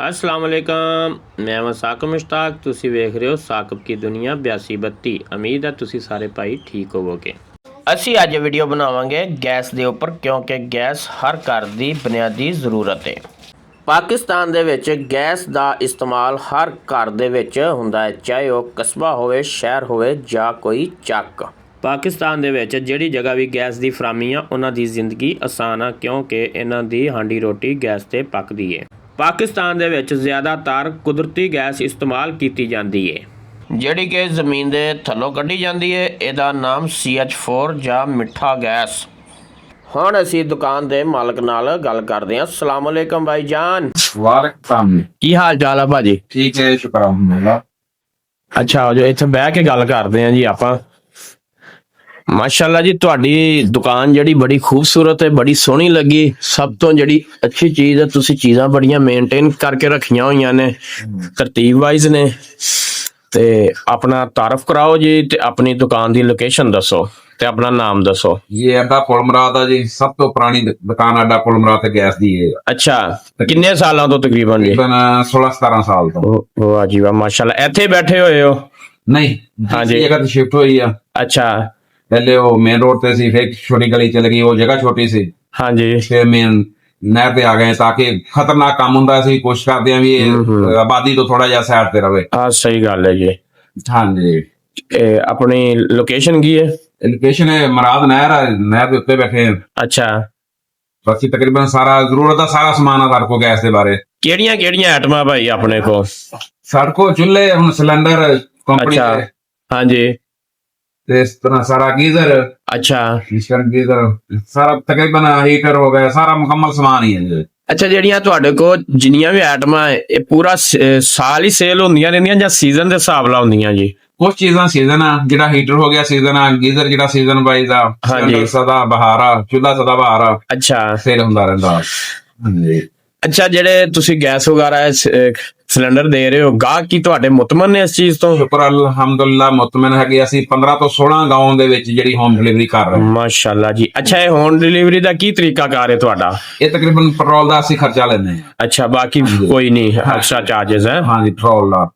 अस्सलाम वालेकुम, मैं वां साकिब मुश्ताक। तुसी वेख रहे हो साकिब की दुनिया 8232। उम्मीद है तुसी सारे भाई ठीक होवोगे। ਅਸੀਂ ਅੱਜ ਵੀਡੀਓ ਬਣਾਵਾਂਗੇ ਗੈਸ ਦੇ ਉੱਪਰ, ਕਿਉਂਕਿ ਗੈਸ ਹਰ ਘਰ ਦੀ ਬੁਨਿਆਦੀ ਜ਼ਰੂਰਤ ਹੈ। ਪਾਕਿਸਤਾਨ ਦੇ ਵਿੱਚ ਗੈਸ ਦਾ ਇਸਤੇਮਾਲ ਹਰ ਘਰ ਦੇ ਵਿੱਚ ਹੁੰਦਾ ਹੈ, ਚਾਹੇ ਉਹ ਕਸਬਾ ਹੋਵੇ, ਸ਼ਹਿਰ ਹੋਵੇ ਜਾਂ ਕੋਈ ਚੱਕ। ਪਾਕਿਸਤਾਨ ਦੇ ਵਿੱਚ ਜਿਹੜੀ ਜਗ੍ਹਾ ਵੀ ਗੈਸ ਦੀ ਫਰਾਮੀ ਆ, ਉਹਨਾਂ ਦੀ ਜ਼ਿੰਦਗੀ ਆਸਾਨ ਆ, ਕਿਉਂਕਿ ਇਹਨਾਂ ਦੀ ਹਾਂਡੀ ਰੋਟੀ ਗੈਸ ਤੇ ਪੱਕਦੀ ਹੈ। ਪਾਕਿਸਤਾਨ ਦੇ ਵਿੱਚ ਜ਼ਿਆਦਾਤਰ ਕੁਦਰਤੀ ਗੈਸ ਇਸਤੇਮਾਲ ਕੀਤੀ ਜਾਂਦੀ ਹੈ, ਜਿਹੜੀ ਕਿ ਜ਼ਮੀਨ ਦੇ ਥੱਲੋਂ ਕੱਢੀ ਜਾਂਦੀ ਹੈ। ਇਹਦਾ ਨਾਮ CH4 ਜਾਂ ਮਿੱਠਾ ਗੈਸ। ਹੁਣ ਅਸੀਂ ਦੁਕਾਨ ਦੇ ਮਾਲਕ ਨਾਲ ਗੱਲ ਕਰਦੇ ਹਾਂ। अस्सलाम वालेकुम भाई जान। ਵਾਲੇਕੁਮ। ਕੀ ਹਾਲ ਚਾਲ ਆ ਭਾਜੀ? ਠੀਕ ਹੈ, ਸ਼ੁਕਰ ਅਲਹਮਦੁਲਿਲਾ। ਅੱਛਾ, ਜੋ ਇੱਥੇ ਬਹਿ ਕੇ ਗੱਲ ਕਰਦੇ ਹਾਂ ਜੀ ਆਪਾਂ। ਮਾਸ਼ਾਅੱਲਾ ਜੀ, ਤੁਹਾਡੀ ਦੁਕਾਨ ਜਿਹੜੀ ਬੜੀ ਖੂਬਸੂਰਤ ਹੈ, ਬੜੀ ਸੋਹਣੀ ਲੱਗੀ। ਸਭ ਤੋਂ ਜਿਹੜੀ ਅੱਛੀ ਚੀਜ਼ ਹੈ, ਤੁਸੀਂ ਚੀਜ਼ਾਂ ਬੜੀਆਂ ਮੇਨਟੇਨ ਕਰਕੇ ਰੱਖੀਆਂ ਹੋਈਆਂ ਨੇ, ਤਰਤੀਬ ਵਾਈਜ਼ ਨੇ। ਤੇ ਆਪਣਾ ਤਾਰਫ ਕਰਾਓ ਜੀ, ਤੇ ਆਪਣੀ ਦੁਕਾਨ ਦੀ ਲੋਕੇਸ਼ਨ ਦੱਸੋ ਤੇ ਆਪਣਾ ਨਾਮ ਦੱਸੋ। ਇਹ ਅੱਡਾ ਪੁਲ ਮੁਰਾਦ ਆ ਜੀ, ਸਭ ਤੋਂ ਪੁਰਾਣੀ ਦੁਕਾਨ ਅੱਡਾ ਪੁਲ ਮੁਰਾਦ ਤੇ ਗੈਸ ਦੀ ਹੈ। ਅੱਛਾ, ਕਿੰਨੇ ਸਾਲਾਂ ਤੋਂ ਤਕਰੀਬਨ ਜੀ? ਤਕਰੀਬਨ 16-17 ਸਾਲ ਤੋਂ। ਵਾਹ ਜੀ ਵਾਹ, ਮਾਸ਼ਾਅੱਲਾ। ਇੱਥੇ ਬੈਠੇ ਹੋਏ ਹੋ? ਨਹੀਂ, ਹਾਂਜੀ, ਜਗ੍ਹਾ ਤੇ ਸ਼ਿਫਟ ਹੋਈ ਆ। ਅੱਛਾ, ਪਹਿਲੇ ਉਹ ਮੇਨ ਰੋਡ ਤੇ ਸੀ, ਫਿਰ ਛੋਟੀ ਗਲੀ ਚ ਗਈ, ਉਹ ਜਗ੍ਹਾ ਛੋਟੀ ਸੀ। ਹਾਂਜੀ, ਫਿਰ ਮੇਨ ਨਹਿਰ ਤੇ ਆ ਗਏ ਤਾਂ ਕਿ ਖਤਰਨਾਕ ਕੰਮ ਹੁੰਦਾ ਸੀ, ਕੋਸ਼ਿਸ਼ ਕਰਦੇ ਆ ਵੀ ਇਹ ਆਬਾਦੀ ਤੋਂ ਥੋੜਾ ਜਿਹਾ ਸਾਈਡ ਤੇ ਰਵੇ। ਹਾਂ ਸਹੀ ਗੱਲ ਹੈ ਜੀ। ਹਾਂਜੀ, ਇਹ ਆਪਣੀ ਲੋਕੇਸ਼ਨ ਕੀ ਹੈ? ਲੋਕੇਸ਼ਨ ਹੈ ਮੁਰਾਦ ਨਹਿਰ ਆ, ਨਹਿਰ ਦੇ ਉੱਤੇ ਬੈਠੇ ਆ। ਅੱਛਾ, ਬਾਕੀ ਤਕਰੀਬਨ ਸਾਰਾ ਜ਼ਰੂਰਤ ਦਾ ਸਾਰਾ ਸਮਾਨ ਆ ਸਾਡੇ ਕੋਲ ਗੈਸ ਦੇ ਬਾਰੇ। ਕਿਹੜੀਆਂ ਕਿਹੜੀਆਂ ਆਈਟਮਾਂ ਭਾਈ ਆਪਣੇ ਕੋਲ? ਸਾਡੇ ਕੋਲ ਚੁੱਲ੍ਹੇ, ਹੁਣ ਸਿਲੰਡਰ ਕੰਪਨੀ ਅੱਛਾ, ਦੇ, ਹਾਂਜੀ, ਤੇ ਇਸ ਤਰ੍ਹਾਂ ਸਾਰਾ ਗੀਜ਼ਰ, ਅੱਛਾ ਮਿਸ਼ਰਨ ਗੀਜ਼ਰ, ਸਾਰਾ ਤਕਰੀਬਨ ਹੀਟਰ ਹੋ ਗਿਆ, ਸਾਰਾ ਮੁਕੰਮਲ ਸਮਾਨ ਹੀ ਹੈ ਜੀ। ਅੱਛਾ, ਜਿਹੜੀਆਂ ਤੁਹਾਡੇ ਕੋਲ ਜਿੰਨੀਆਂ ਵੀ ਆਈਟਮਾਂ ਹੈ, ਇਹ ਪੂਰਾ ਸਾਲ ਹੀ ਸੇਲ ਹੁੰਦੀਆਂ ਰਹਿੰਦੀਆਂ ਜਾਂ ਸੀਜ਼ਨ ਦੇ ਹਿਸਾਬ ਨਾਲ ਹੁੰਦੀਆਂ ਜੀ? ਕੁਝ ਚੀਜ਼ਾਂ ਸੀਜ਼ਨ ਆ, ਜਿਹੜਾ ਹੀਟਰ ਹੋ ਗਿਆ ਸੀਜ਼ਨ ਆ, ਗੀਜ਼ਰ ਜਿਹੜਾ ਸੀਜ਼ਨ ਵਾਈਜ਼ ਆ, ਸਿਲੰਡਰ ਸਦਾ ਬਹਾਰ ਆ, ਚੁੱਲ੍ਹਾ ਸਦਾ ਬਹਾਰ ਆ। ਅੱਛਾ, ਸੇਲ ਹੁੰਦਾ ਰਹਿੰਦਾ। ਹਾਂਜੀ, ਅੱਛਾ, ਜਿਹੜੇ ਤੁਸੀਂ ਗੈਸ ਵਗੈਰਾ ਸਿਲੰਡਰ ਦੇ ਰਹੇ ਹੋ, ਗਾਹਕ ਕੀ ਤੁਹਾਡੇ ਮੁਤਮਨ ਨੇ ਇਸ ਚੀਜ਼ ਤੋਂ? ਸ਼ੁਕਰ ਅਲਹਮਦੁਲਿਲਾ, ਮੁਤਮਿਨ ਹੈਗੇ। ਅਸੀਂ 15 ਤੋਂ 16 ਗਾਉਂ ਦੇ ਵਿੱਚ ਜਿਹੜੀ ਹੋਮ ਡਿਲੀਵਰੀ ਕਰ ਰਹੇ ਹਾਂ। ਮਾਸ਼ਾਅੱਲਾ ਜੀ। ਅੱਛਾ, ਇਹ ਹੋਮ ਡਿਲੀਵਰੀ ਦਾ ਕੀ ਤਰੀਕਾ ਕਾਰ ਹੈ ਤੁਹਾਡਾ? ਇਹ ਤਕਰੀਬਨ ਪੈਟਰੋਲ ਦਾ ਅਸੀਂ ਖਰਚਾ ਲੈਂਦੇ ਹਾਂ। ਅੱਛਾ, ਬਾਕੀ ਕੋਈ ਨਹੀਂ ਐਕਸਟਰਾ ਚਾਰजेस ਹੈ? ਹਾਂਜੀ, ਪੈਟਰੋਲ ਦਾ।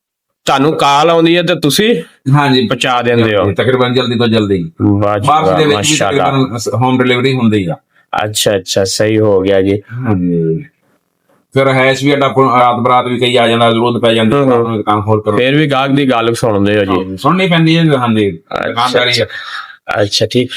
ਤੁਹਾਨੂੰ ਕਾਲ ਆਉਂਦੀ ਹੈ ਤੇ ਤੁਸੀਂ ਹਾਂਜੀ ਪਹੁੰਚਾ ਦਿੰਦੇ ਹੋ? ਤਕਰੀਬਨ ਜਲਦੀ ਤੋਂ ਜਲਦੀ। ਵਾਹ ਜੀ ਬਾਹਰ ਦੇ ਵਾਹ, ਵਿੱਚ ਵੀ ਤਕਰੀਬਨ ਹੋਮ ਡਿਲੀਵਰੀ ਹੁੰਦੀ ਆ। ਅੱਛਾ ਅੱਛਾ, ਸਹੀ ਹੋ ਗਿਆ ਜੀ। ਹਾਂਜੀ, ਫਿਰ ਹੈਸ਼ ਵੀ ਅੱਡਾ ਰਾਤ ਬਰਾਤ ਵੀ ਕਈ ਆ ਜਾਂਦਾ, ਜ਼ਰੂਰਤ ਪੈ ਜਾਂਦੀ ਦੁਕਾਨ ਖੋਲ ਕਰੋ, ਫਿਰ ਵੀ ਗਾਹਕ ਦੀ ਗੱਲ ਸੁਣਦੇ ਹੋ ਜੀ? ਸੁਣਨੀ ਪੈਂਦੀ ਹੈ। ਹਾਂਜੀ, ਦੁਕਾਨਦਾਰੀ ਹੈ। ਅੱਛਾ ਠੀਕ।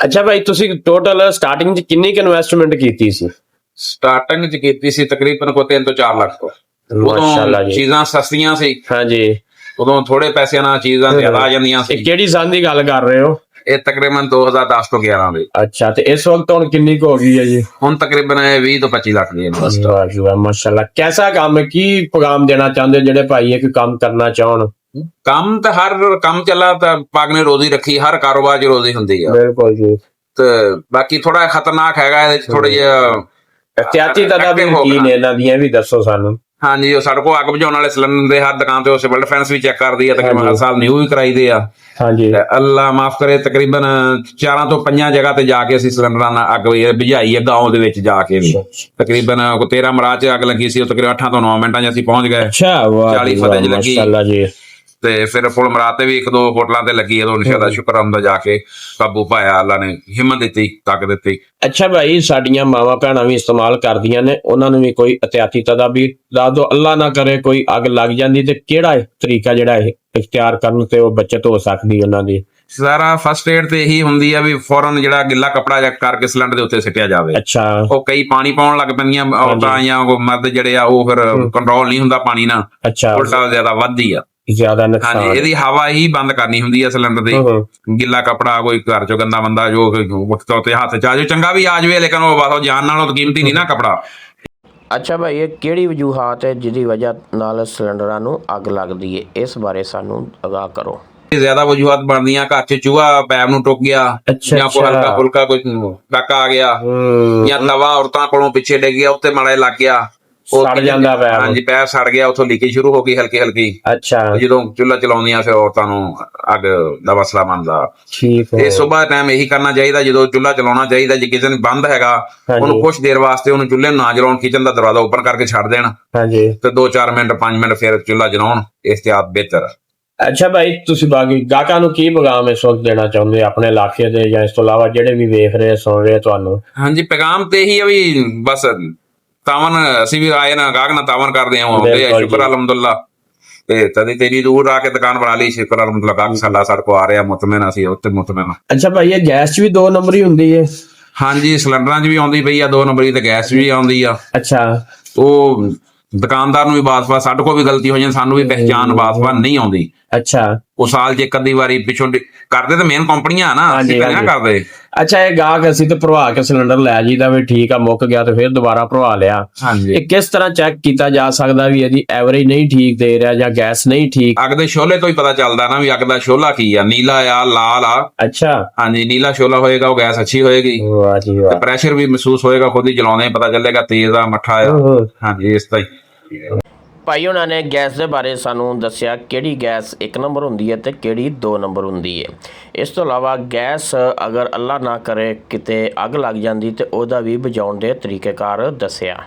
ਅੱਛਾ ਭਾਈ, ਤੁਸੀਂ ਟੋਟਲ ਸਟਾਰਟਿੰਗ 'ਚ ਕਿੰਨੀ ਕੁ ਇਨਵੈਸਟਮੈਂਟ ਕੀਤੀ ਸੀ? ਸਟਾਰਟਿੰਗ 'ਚ ਕੀਤੀ ਸੀ ਤਕਰੀਬਨ ਕੋਈ 3 ਤੋਂ 4 ਲੱਖ ਤੋਂ। ਮਾਸ਼ਾਅੱਲਾ ਜੀ, ਚੀਜ਼ਾਂ ਸਸਤੀਆਂ ਸੀ। ਹਾਂਜੀ, ਉਦੋਂ ਥੋੜੇ ਪੈਸਿਆਂ ਨਾਲ ਚੀਜ਼ਾਂ ਜ਼ਿਆਦਾ ਆ ਜਾਂਦੀਆਂ ਸੀ। ਕਿਹੜੀ ਸਾਲ ਦੀ ਗੱਲ ਕਰ ਰਹੇ ਹੋ? ਇਹ ਤਕਰੀਬਨ 2010 ਤੋਂ 11 ਦੇ। ਅੱਛਾ, ਤੇ ਇਸ ਵਕਤ ਹੁਣ ਕਿੰਨੀ ਕੁ ਹੋ ਗਈ ਹੈ ਜੀ? ਹੁਣ ਤਕਰੀਬਨ 20 ਤੋਂ 25 ਲੱਖ ਦੀ ਇਨਵੈਸਟ। ਵਾਹ ਜੀ ਵਾਹ, ਮਾਸ਼ਾਅੱਲਾ। ਕੈਸਾ ਕੰਮ ਹੈ? ਕੀ ਪੈਗਾਮ ਦੇਣਾ ਚਾਹੁੰਦੇ ਹੋ ਜਿਹੜੇ ਭਾਈ ਇੱਕ ਕੰਮ ਕਰਨਾ ਚਾਹਣ? ਕੰਮ ਤਾਂ ਹਰ ਕੰਮ ਚੱਲਾ ਤਾਂ ਪਾਕ ਨੇ ਰੋਜ਼ੀ ਰੱਖੀ, ਹਰ ਕਾਰੋਬਾਰ 'ਚ ਰੋਜ਼ੀ ਹੁੰਦੀ ਆ। ਬਿਲਕੁਲ ਜੀ। ਤੇ ਬਾਕੀ ਥੋੜਾ ਖਤਰਨਾਕ ਹੈਗਾ, ਇਹਦੇ 'ਚ ਥੋੜਾ ਜਿਹਾ ਇhtiyati ਤਦਾਬੀਰ ਕੀ ਨੇ ਇਹਨਾਂ ਦੀਆਂ, ਵੀ ਦੱਸੋ ਸਾਨੂੰ। ਹਾਂਜੀ, ਉਹ ਸਾਡੇ ਕੋਲ ਅੱਗ ਬੁਝਾਉਣ ਵਾਲੇ ਸਿਲੰਡਰ ਦੇ ਹਰ ਦੁਕਾਨ ਤੇ ਉਹ ਸਿਵਲ ਡਿਫੈਂਸ ਵੀ ਚੈੱਕ ਕਰਦੀ ਆ, ਤਕਰੀਬਨ ਹਰ ਸਾਲ ਨਿਊ ਵੀ ਕਰਾਈਦੇ ਆ। ਹਾਂਜੀ, ਅੱਲਾ ਮਾਫ ਕਰੇ, ਤਕਰੀਬਨ 4 ਤੋਂ 5 ਜਗ੍ਹਾ ਤੇ ਜਾ ਕੇ ਅਸੀਂ ਸਿਲੰਡਰਾਂ ਨਾਲ ਅੱਗ ਬੁਝਾਈ ਹੈ, ਗਾਉਂ ਦੇ ਵਿੱਚ ਜਾ ਕੇ ਵੀ। ਤਕਰੀਬਨ 13 ਮਰਾਜ 'ਚ ਅੱਗ ਲੱਗੀ ਸੀ, ਉਹ ਤਕਰੀਬਨ 8 ਤੋਂ 9 ਮਿੰਟਾਂ 'ਚ ਅਸੀਂ ਪਹੁੰਚ ਗਏ। ਅੱਛਾ, ਵਾਹ 40 ਫਤਿਹ 'ਚ ਲੱਗੀ। ਮਾਸ਼ਾਅੱਲਾ ਜੀ। ਤੇ ਫਿਰ ਪੁਲ ਮਰਾਦ ਤੇ ਵੀ 1-2 ਹੋਟਲਾਂ ਤੇ ਲੱਗੀ, ਉਦੋਂ ਇਨਸ਼ਾਅੱਲਾ ਸ਼ੁਕਰ ਹੁੰਦਾ ਜਾ ਕੇ ਕਾਬੂ ਪਾਇਆ, ਅੱਲਾ ਨੇ ਹਿੰਮਤ ਦਿੱਤੀ, ਤਾਕਤ ਦਿੱਤੀ। ਅੱਛਾ ਭਾਈ, ਸਾਡੀਆਂ ਮਾਵਾਂ ਭੈਣਾਂ ਵੀ ਇਸਤੇਮਾਲ ਕਰਦੀਆਂ ਨੇ, ਉਹਨਾਂ ਨੂੰ ਵੀ ਕੋਈ ਇhtiyati ਤਦਾਬੀਰ ਦੱਸ ਦਿਓ। ਅੱਲਾ ਨਾ ਕਰੇ ਕੋਈ ਅੱਗ ਲੱਗ ਜਾਂਦੀ ਤੇ ਕਿਹੜਾ ਤਰੀਕਾ ਜਿਹੜਾ ਇਹ ਇਖਤਿਆਰ ਕਰਨ ਤੇ ਉਹ ਬੱਚਤ ਹੋ ਸਕਦੀ ਉਹਨਾਂ ਦੀ? ਸਾਰਾ ਫਸਟ ਏਡ ਤੇ ਇਹੀ ਹੁੰਦੀ ਆ ਵੀ ਫੌਰਨ ਜਿਹੜਾ ਗਿੱਲਾ ਕੱਪੜਾ ਜਾਂ ਕਰਕੇ ਸਿਲੰਡਰ ਦੇ ਉੱਤੇ ਸਿੱਟਿਆ ਜਾਵੇ। ਅੱਛਾ, ਉਹ ਕਈ ਪਾਣੀ ਪਾਉਣ ਲੱਗ ਪੈਂਦੀਆਂ ਔਰਤਾਂ ਜਾਂ ਮਰਦ ਜਿਹੜੇ ਆ, ਉਹ ਫਿਰ ਕੰਟਰੋਲ ਨਹੀਂ ਹੁੰਦਾ ਪਾਣੀ ਨਾਲ, ਅੱਛਾ, ਉਲਟਾ ਜ਼ਿਆਦਾ ਵੱਧਦੀ ਆ। ਜ਼ਿਆਦਾ ਨੁਕਸਾਨ। ਹਾਂਜੀ, ਇਹਦੀ ਹਵਾ ਹੀ ਬੰਦ ਕਰਨੀ ਹੁੰਦੀ ਆ ਸਿਲੰਡਰ ਦੀ। ਗਿੱਲਾ ਕੱਪੜਾ ਕੋਈ ਘਰ ਚੋਂ ਗੰਦਾ ਬੰਦਾ ਜੋ ਉੱਤੇ ਹੱਥ ਚ ਆ ਜਾਵੇ, ਚੰਗਾ ਵੀ ਆ ਜਾਵੇ, ਲੇਕਿਨ ਉਹ ਬਸ ਜਾਨ ਨਾਲੋਂ ਕੀਮਤੀ ਨਹੀਂ ਨਾ ਕੱਪੜਾ। ਅੱਛਾ ਭਾਈ, ਇਹ ਕਿਹੜੀ ਵਜੂਹਾਤ ਹੈ ਜਿਹਦੀ ਵਜ੍ਹਾ ਨਾਲ ਸਿਲੰਡਰਾਂ ਨੂੰ ਅੱਗ ਲੱਗਦੀ ਹੈ? ਇਸ ਬਾਰੇ ਸਾਨੂੰ ਆਗਾਹ ਕਰੋ। ਜ਼ਿਆਦਾ ਵਜੂਹਾਤ ਬਣਦੀਆਂ, ਘਰ ਚ ਚੂਹਾ ਪੈਪ ਨੂੰ ਟੁੱਕ ਗਿਆ, ਜਾਂ ਕੋਈ ਹਲਕਾ ਫੁਲਕਾ ਕੋਈ ਡੱਕ ਆ ਗਿਆ, ਜਾਂ ਤਵਾ ਔਰਤਾਂ ਕੋਲੋਂ ਪਿੱਛੇ ਡਿੱਗ ਗਿਆ, ਉੱਤੇ ਮਾੜਾ ਲੱਗ ਗਿਆ, ਸੜ ਜਾਂਦਾ ਪੈਰ। ਹਾਂਜੀ, ਪੈਰ ਸੜ ਗਿਆ, ਉੱਥੋਂ ਲੀਕੇਜ ਸ਼ੁਰੂ ਹੋ ਗਈ ਹਲਕੀ ਹਲਕੀ। ਅੱਛਾ, ਜਦੋਂ ਚੁੱਲ੍ਹਾ ਚਲਾਉਂਦੀਆਂ ਫਿਰ ਔਰਤਾਂ ਨੂੰ ਅੱਗ ਦਾ ਮਸਲਾ ਬਣਦਾ। ਠੀਕ ਤੇ ਸੁਬਾਹ ਟਾਈਮ ਇਹੀ ਕਰਨਾ ਚਾਹੀਦਾ, ਜਦੋਂ ਚੁੱਲ੍ਹਾ ਚਲਾਉਣਾ ਚਾਹੀਦਾ। ਜੇ ਕਿਚਨ ਬੰਦ ਹੈਗਾ, ਉਹਨੂੰ ਕੁਛ ਦੇਰ ਵਾਸਤੇ ਉਹਨੂੰ ਚੁੱਲ੍ਹੇ ਨੂੰ ਨਾ ਜਲਾਉਣ, ਕਿਚਨ ਦਾ ਦਰਵਾਜ਼ਾ ਓਪਨ ਕਰਕੇ ਛੱਡ ਦੇਣ ਹਾਂਜੀ, ਤੇ 2-4 ਮਿੰਟ 5 ਮਿੰਟ ਫਿਰ ਚੁੱਲ੍ਹਾ ਜਲਾਉਣ, ਇhtiyat ਬਿਹਤਰ। ਅੱਛਾ ਭਾਈ, ਤੁਸੀਂ ਬਾਕੀ ਗਾਹਕਾਂ ਨੂੰ ਕੀ ਪੈਗਾਮ ਇਸ ਵਕਤ ਦੇਣਾ ਚਾਹੁੰਦੇ ਆਪਣੇ ਇਲਾਕੇ ਦੇ, ਜਾਂ ਇਸ ਤੋਂ ਇਲਾਵਾ ਜਿਹੜੇ ਵੀ ਵੇਖ ਰਹੇ ਸੁਣ ਰਹੇ ਤੁਹਾਨੂੰ? ਹਾਂਜੀ, ਪੈਗਾਮ ਤੇ ਇਹੀ ਆ ਵੀ ਬਸ ਤਾਵਨ, ਅਸੀਂ ਵੀ ਆਏ ਨਾ ਗਾਹਕ ਨਾਲ ਤਾਵਨ ਕਰਦੇ ਹਾਂ, ਆਉਂਦੇ ਆ, ਸ਼ੁਕਰ ਅਲਹਮਦੁਲਿਲਾ। ਤੇ ਤਦੀ ਤੇਰੀ ਦੂਰ ਆ ਕੇ ਦੁਕਾਨ ਬਣਾ ਲਈ, ਸ਼ੁਕਰ ਅਲਹਮਦੁਲਿਲਾ, ਗਾਹਕ ਸਾਡਾ ਸਾਡੇ ਕੋ ਆ ਰਿਹਾ, ਮੁਤਮਿਨ, ਅਸੀਂ ਉੱਤੇ ਮੁਤਮਿਨ। ਅੱਛਾ ਭਾਈ, ਇਹ ਗੈਸ 'ਚ ਵੀ 2 ਨੰਬਰ ਹੀ ਹੁੰਦੀ ਹੈ? ਹਾਂਜੀ, ਸਿਲੰਡਰਾਂ 'ਚ ਵੀ ਆਉਂਦੀ ਪਈ ਆ 2 ਨੰਬਰੀ, ਤੇ ਗੈਸ ਵੀ ਆਉਂਦੀ ਆ। ਅੱਛਾ, ਉਹ ਦੁਕਾਨਦਾਰ ਨੂੰ ਵੀ ਬਾਸ-ਬਾਸ, ਸਾਡੇ ਕੋਲ ਵੀ ਗਲਤੀ ਹੋ ਜਾਂਦੀ, ਸਾਨੂੰ ਵੀ ਪਹਿਚਾਣ ਬਾਸ-ਬਾਸ ਨਹੀਂ ਆਉਂਦੀ। ਅੱਛਾ, ਉਹ ਸਾਲ 'ਚ ਇੱਕ ਅੱਧੀ ਵਾਰੀ ਪਿੱਛੋਂ ਕਰਦੇ ਤਾਂ ਮੇਨ ਕੰਪਨੀਆਂ ਆ ਨਾ, ਅਸੀਂ ਤਾਂ ਨਾ ਕਰਦੇ। ਅੱਛਾ, ਇਹ ਗਾਹਕ ਅਸੀਂ ਤੇ ਭਰਵਾ ਕੇ ਸਿਲੰਡਰ ਲੈ ਜੀਦਾ ਵੀ ਠੀਕ ਆ, ਮੁੱਕ ਗਿਆ ਤੇ ਫਿਰ ਦੁਬਾਰਾ ਭਰਵਾ ਲਿਆ। ਹਾਂਜੀ, ਇਹ ਕਿਸ ਤਰ੍ਹਾਂ ਚੈੱਕ ਕੀਤਾ ਜਾ ਸਕਦਾ ਵੀ ਇਹਦੀ ਐਵਰੇਜ ਨਹੀਂ ਠੀਕ ਦੇ ਰਿਹਾ ਜਾਂ ਗੈਸ ਨਹੀਂ ਠੀਕ? ਅੱਗ ਦੇ ਸ਼ੋਲੇ ਤੋਂ ਹੀ ਪਤਾ ਚੱਲਦਾ ਨਾ ਵੀ ਅੱਗ ਦਾ ਸ਼ੋਲਾ ਕੀ ਆ, ਨੀਲਾ ਆ, ਲਾਲ ਆ। ਅੱਛਾ, ਹਾਂਜੀ, ਨੀਲਾ ਸ਼ੋਲਾ ਹੋਏਗਾ ਉਹ ਗੈਸ ਅੱਛੀ ਹੋਏਗੀ, ਵਾਹ ਜੀ ਵਾਹ। ਪ੍ਰੈਸ਼ਰ ਵੀ ਮਹਿਸੂਸ ਹੋਏਗਾ, ਖੁਦ ਹੀ ਚਲਾਉਂਦੇ ਪਤਾ ਚੱਲੇਗਾ ਤੇਜ਼ ਆ ਮੱਠਾ ਆ। ਹਾਂਜੀ, ਇਸ ਤਰ੍ਹਾਂ ਹੀ। ਭਾਈ ਉਹਨਾਂ ਨੇ ਗੈਸ ਦੇ ਬਾਰੇ ਸਾਨੂੰ ਦੱਸਿਆ ਕਿਹੜੀ ਗੈਸ 1 ਨੰਬਰ ਹੁੰਦੀ ਹੈ ਤੇ ਕਿਹੜੀ 2 ਨੰਬਰ ਹੁੰਦੀ ਹੈ। ਇਸ ਤੋਂ ਇਲਾਵਾ ਗੈਸ ਅਗਰ ਅੱਲਾ ਨਾ ਕਰੇ ਕਿਤੇ ਅੱਗ ਲੱਗ ਜਾਂਦੀ ਤੇ ਉਹਦਾ ਵੀ ਬੁਝਾਉਣ ਦੇ ਤਰੀਕੇਕਾਰ ਦੱਸਿਆ,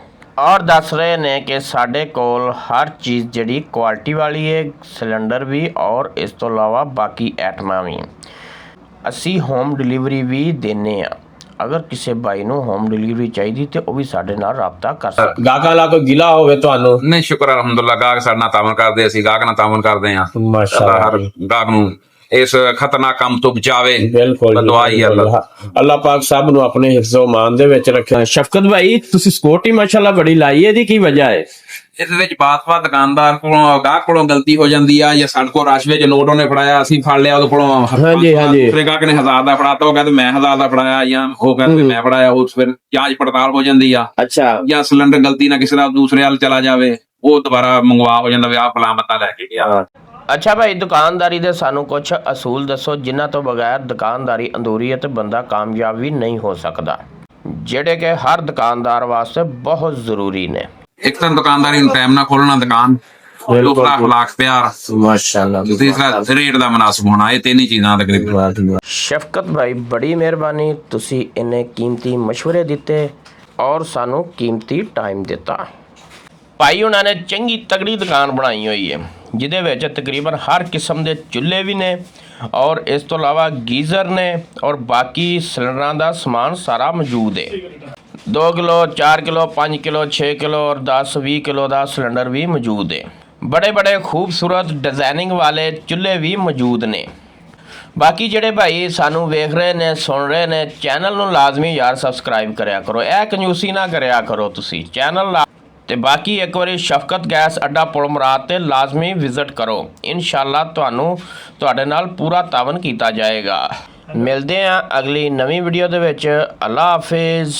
ਔਰ ਦੱਸ ਰਹੇ ਨੇ ਕਿ ਸਾਡੇ ਕੋਲ ਹਰ ਚੀਜ਼ ਜਿਹੜੀ ਕੁਆਲਿਟੀ ਵਾਲੀ ਹੈ, ਸਿਲੰਡਰ ਵੀ ਔਰ ਇਸ ਤੋਂ ਇਲਾਵਾ ਬਾਕੀ ਆਈਟਮਾਂ ਵੀ। ਅਸੀਂ ਹੋਮ ਡਿਲੀਵਰੀ ਵੀ ਦਿੰਦੇ ਹਾਂ। ਅਗਰ ਕਿਸੇ ਭਾਈ ਨੂੰ ਹੋਮ ਡਿਲੀਵਰੀ ਚਾਹੀਦੀ ਤੇ ਉਹ ਵੀ ਸਾਡੇ ਨਾਲ ਰਾਬਤਾ ਕਰ ਸਕਦਾ। ਗਾਹਕਾਂ ਨਾਲ ਕੋਈ ਗਿਲਾ ਹੋਵੇ ਤੁਹਾਨੂੰ? ਨਹੀਂ, ਸ਼ੁਕਰ ਅਲਹਮਦੁਲਿਲਾ, ਗਾਹਕ ਸਾਡੇ ਨਾਲ ਤਾਵਨ ਕਰਦੇ, ਅਸੀਂ ਗਾਹਕ ਨਾਲ ਤਾਵਨ ਕਰਦੇ ਹਾਂ। ਮਾਸ਼ਾਅੱਲਾ, ਹਰ ਗਾਹਕ ਨੂੰ ਇਸ ਖਤਰਨਾਕ ਕੰਮ ਤੋਂ ਬਚਾਵੇ। ਬਿਲਕੁਲ, ਦੁਆ ਹੀ ਅੱਲਾਹ ਪਾਕ ਸਭ ਨੂੰ ਆਪਣੇ ਹਿਫਜ਼ੋ ਮਾਨ ਦੇ ਵਿੱਚ ਰੱਖੇ। ਸ਼ਫਕਤ ਭਾਈ, ਤੁਸੀਂ ਸਿਕਿਉਰਿਟੀ ਮਾਸ਼ਾਅੱਲਾ ਬੜੀ ਲਾਈ, ਇਹਦੀ ਕੀ ਵਜ੍ਹਾ ਹੈ? ਇਹਦੇ ਵਿੱਚ ਬਾਤ-ਬਾਤ ਦੁਕਾਨਦਾਰ ਕੋਲੋਂ, ਗਾਹਕ ਕੋਲੋਂ ਗਲਤੀ ਹੋ ਜਾਂਦੀ ਆ, ਜਾਂ ਸਾਡੇ ਕੋਲ ਰਸ਼ ਵਿੱਚ ਨੋਟ ਉਹਨੇ ਫੜਾਇਆ, ਅਸੀਂ ਫੜ ਲਿਆ ਉਹਦੇ ਕੋਲੋਂ। ਹਾਂਜੀ ਹਾਂਜੀ, ਦੂਸਰੇ ਗਾਹਕ ਨੇ 1000 ਦਾ ਫੜਾਤਾ, ਉਹ ਕਹਿੰਦੇ ਮੈਂ 1000 ਦਾ ਫੜਾਇਆ, ਜਾਂ ਉਹ ਕਹਿੰਦੇ ਮੈਂ ਫੜਾਇਆ, ਉਹ ਫਿਰ ਜਾਂਚ ਪੜਤਾਲ ਹੋ ਜਾਂਦੀ ਆ। ਅੱਛਾ, ਜਾਂ ਸਿਲੰਡਰ ਗਲਤੀ ਨਾਲ ਕਿਸੇ ਦਾ ਦੂਸਰੇ ਵੱਲ ਚਲਾ ਜਾਵੇ, ਉਹ ਦੁਬਾਰਾ ਮੰਗਵਾ ਹੋ ਜਾਂਦਾ ਵੀ ਆਹ ਫਲਾਂ ਮਤਾ ਲੈ ਕੇ ਗਿਆ। ਅੱਛਾ ਭਾਈ, ਦੁਕਾਨਦਾਰੀ ਦੇ ਸਾਨੂੰ ਕੁਝ ਅਸੂਲ ਦੱਸੋ ਜਿਨ੍ਹਾਂ ਤੋਂ ਬਗੈਰ ਦੁਕਾਨਦਾਰੀ ਅਧੂਰੀ ਹੈ ਤੇ ਬੰਦਾ ਕਾਮਯਾਬ ਵੀ ਨਹੀਂ ਹੋ ਸਕਦਾ, ਜਿਹੜੇ ਕਿ ਹਰ ਦੁਕਾਨਦਾਰ ਵਾਸਤੇ ਬਹੁਤ ਜ਼ਰੂਰੀ ਨੇ। ਇੱਕ ਤਾਂ ਦੁਕਾਨਦਾਰੀ ਨੂੰ ਟਾਈਮ ਨਾਲ ਖੋਲਣਾ ਦੁਕਾਨ, ਦੂਸਰਾ ਅਖਲਾਕ ਪਿਆਰ, ਮਾਸ਼ਾਅੱਲਾ, ਤੀਸਰਾ ਰੇਟ ਦਾ ਮੁਨਾਸਬ ਹੋਣਾ। ਇਹ 3 ਹੀ ਚੀਜ਼ਾਂ ਤਕਰੀਬਨ। ਸ਼ਫਕਤ ਭਾਈ, ਬੜੀ ਮਿਹਰਬਾਨੀ, ਤੁਸੀਂ ਇੰਨੇ ਕੀਮਤੀ ਮਸ਼ਵਰੇ ਦਿੱਤੇ ਔਰ ਸਾਨੂੰ ਕੀਮਤੀ ਟਾਈਮ ਦਿੱਤਾ। ਭਾਈ ਉਹਨਾਂ ਨੇ ਚੰਗੀ ਤਗੜੀ ਦੁਕਾਨ ਬਣਾਈ ਹੋਈ ਹੈ, ਜਿਹਦੇ ਵਿੱਚ ਤਕਰੀਬਨ ਹਰ ਕਿਸਮ ਦੇ ਚੁੱਲ੍ਹੇ ਵੀ ਨੇ ਔਰ ਇਸ ਤੋਂ ਇਲਾਵਾ ਗੀਜ਼ਰ ਨੇ ਔਰ ਬਾਕੀ ਸਿਲੰਡਰਾਂ ਦਾ ਸਮਾਨ ਸਾਰਾ ਮੌਜੂਦ ਹੈ। 2 ਕਿਲੋ, 4 ਕਿਲੋ, 5 ਕਿਲੋ, 6 ਕਿਲੋ ਔਰ 10-20 ਕਿਲੋ ਦਾ ਸਿਲੰਡਰ ਵੀ ਮੌਜੂਦ ਹੈ। ਬੜੇ ਬੜੇ ਖੂਬਸੂਰਤ ਡਿਜ਼ਾਈਨਿੰਗ ਵਾਲੇ ਚੁੱਲ੍ਹੇ ਵੀ ਮੌਜੂਦ ਨੇ। ਬਾਕੀ ਜਿਹੜੇ ਭਾਈ ਸਾਨੂੰ ਵੇਖ ਰਹੇ ਨੇ, ਸੁਣ ਰਹੇ ਨੇ, ਚੈਨਲ ਨੂੰ ਲਾਜ਼ਮੀ ਯਾਰ ਸਬਸਕ੍ਰਾਈਬ ਕਰਿਆ ਕਰੋ, ਇਹ ਕੰਜੂਸੀ ਨਾ ਕਰਿਆ ਕਰੋ ਤੁਸੀਂ ਚੈਨਲ। ਤੇ ਬਾਕੀ ਇੱਕ ਵਾਰੀ ਸ਼ਫਕਤ ਗੈਸ ਅੱਡਾ ਪੁਲ ਮੁਰਾਦ ਤੇ ਲਾਜ਼ਮੀ ਵਿਜ਼ਿਟ ਕਰੋ, ਇਨਸ਼ਾਅੱਲਾ ਤੁਹਾਨੂੰ ਤੁਹਾਡੇ ਨਾਲ ਪੂਰਾ ਤਾਵਨ ਕੀਤਾ ਜਾਏਗਾ। ਮਿਲਦੇ ਹਾਂ ਅਗਲੀ ਨਵੀਂ ਵੀਡੀਓ ਦੇ ਵਿੱਚ। ਅੱਲਾ ਹਾਫਿਜ਼।